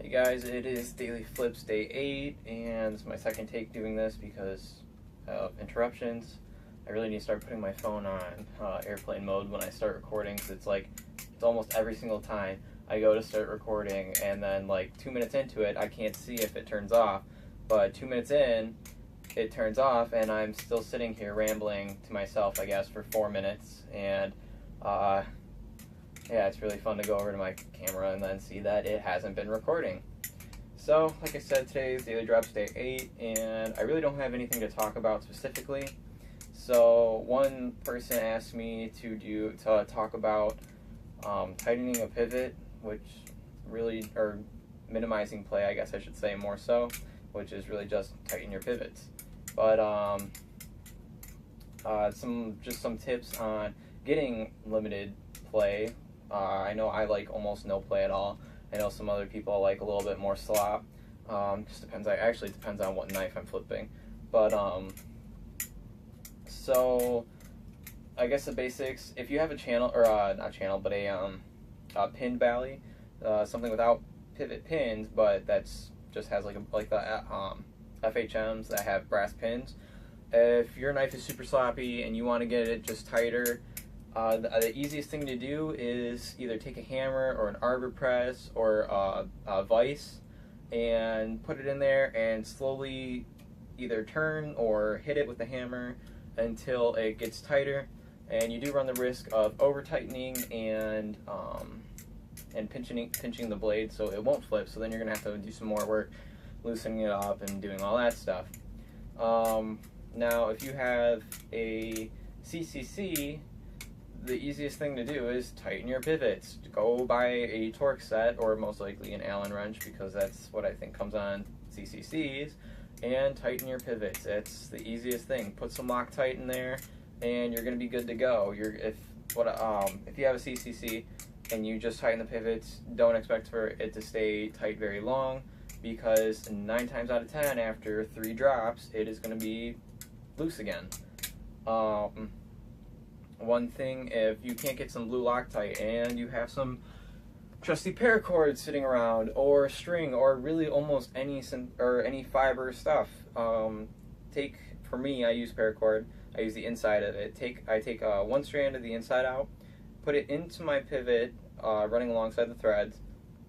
Hey guys, it is Daily Flips Day 8, and this is my second take doing this because of interruptions. I really need to start putting my phone on airplane mode when I start recording, because it's almost every single time I go to start recording, and then like 2 minutes into it, I can't see if it turns off, but 2 minutes in, it turns off, and I'm still sitting here rambling to myself, I guess, for 4 minutes, and yeah, it's really fun to go over to my camera and then see that it hasn't been recording. So, like I said, today's Daily Drops Day 8, and I really don't have anything to talk about specifically. So, one person asked me to talk about tightening a pivot, or minimizing play, I guess I should say more so, which is really just tighten your pivots. But some tips on getting limited play. I know I like almost no play at all. I know some other people like a little bit more slop. Just depends. Actually depends on what knife I'm flipping. But so I guess the basics. If you have a channel or not channel, but a pinned bally, something without pivot pins, but that's just has like the FHMs that have brass pins. If your knife is super sloppy and you want to get it just tighter, the easiest thing to do is either take a hammer or an arbor press or a vise and put it in there and slowly either turn or hit it with the hammer until it gets tighter. And you do run the risk of over tightening and pinching the blade so it won't flip. So then you're gonna have to do some more work loosening it up and doing all that stuff. Now, if you have a CCC, the easiest thing to do is tighten your pivots. Go buy a Torx set, or most likely an Allen wrench, because that's what I think comes on CCCs, and tighten your pivots. It's the easiest thing. Put some Loctite in there, and you're going to be good to go. If you have a CCC and you just tighten the pivots, don't expect for it to stay tight very long, because 9 times out of 10, after 3 drops, it is going to be loose again. One thing, if you can't get some blue Loctite and you have some trusty paracord sitting around, or string, or really almost any fiber stuff, for me, I use paracord. I use the inside of it. I take one strand of the inside out, put it into my pivot, running alongside the threads,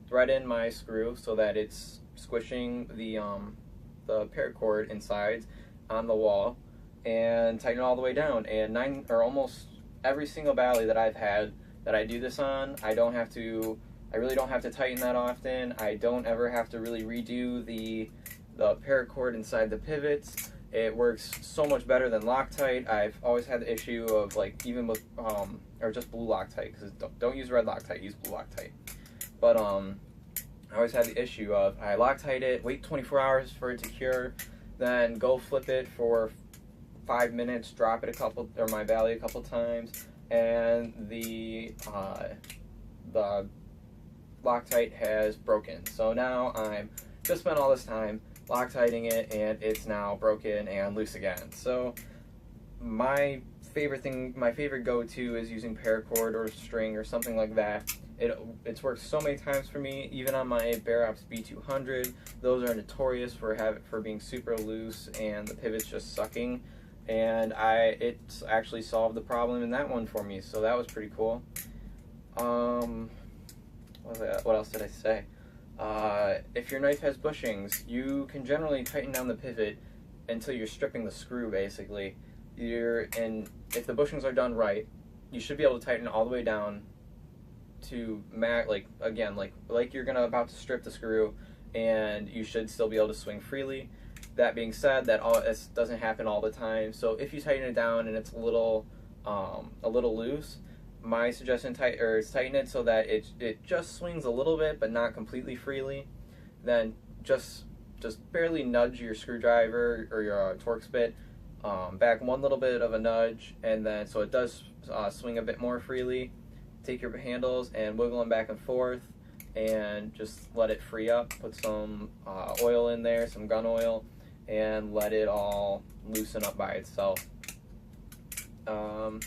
thread in my screw so that it's squishing the paracord inside on the wall, and tighten it all the way down. And almost every single bally that I've had that I do this on, I really don't have to tighten that often. I don't ever have to really redo the paracord inside the pivots. It works so much better than Loctite. I've always had the issue of, like, even with or just blue Loctite, because don't use red Loctite, use blue Loctite. But I always had the issue of I Loctite it, wait 24 hours for it to cure, then go flip it for 5 minutes, drop it my bally a couple times, and the Loctite has broken. So now I'm just spent all this time Loctiting it, and it's now broken and loose again. So my favorite go-to is using paracord or string or something like that. It's worked so many times for me, even on my Bear Ops B200. Those are notorious for being super loose and the pivot's just sucking. And it's actually solved the problem in that one for me, so that was pretty cool. What else did I say? If your knife has bushings, you can generally tighten down the pivot until you're stripping the screw, basically. And if the bushings are done right, you should be able to tighten all the way down to like you're about to strip the screw, and you should still be able to swing freely. That being said, this doesn't happen all the time. So if you tighten it down and it's a little loose, my suggestion is tighten it so that it just swings a little bit, but not completely freely. Then just barely nudge your screwdriver or your Torx bit back one little bit of a nudge, and then so it does swing a bit more freely. Take your handles and wiggle them back and forth, and just let it free up. Put some oil in there, some gun oil, and let it all loosen up by itself. The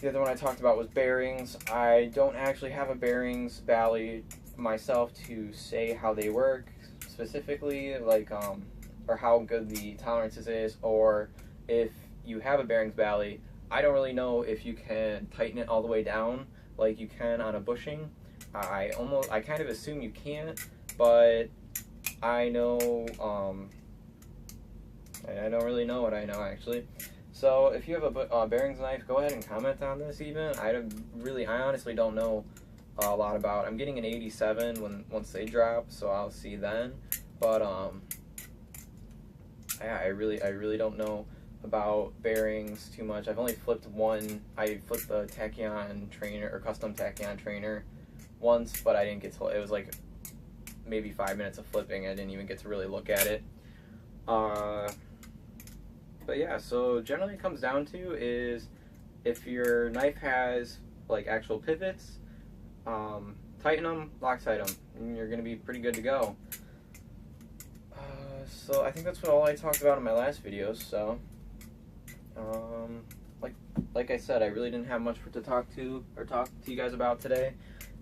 other one I talked about was bearings. I don't actually have a bearings bally myself to say how they work specifically, like or how good the tolerances is, or if you have a bearings valley. I don't really know if you can tighten it all the way down like you can on a bushing. I kind of assume you can't, but I know, I don't really know what I know actually. So if you have a bearings knife, go ahead and comment on this even. I honestly don't know a lot about. I'm getting an 87 once they drop, so I'll see then. But yeah, I really don't know about bearings too much. I've only flipped one. I flipped the Tachyon trainer, or custom Tachyon trainer, once, but I didn't get to. It was like maybe 5 minutes of flipping. I didn't even get to really look at it. But yeah, so generally it comes down to is if your knife has like actual pivots, tighten them, Loctite them, and you're gonna be pretty good to go. So I think that's all I talked about in my last video. So, like I said, I really didn't have much to talk to you guys about today.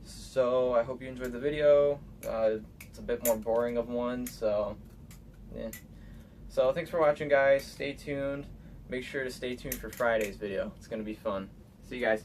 So I hope you enjoyed the video. It's a bit more boring of one, so yeah. So thanks for watching, guys. Stay tuned. Make sure to stay tuned for Friday's video. It's gonna be fun. See you guys.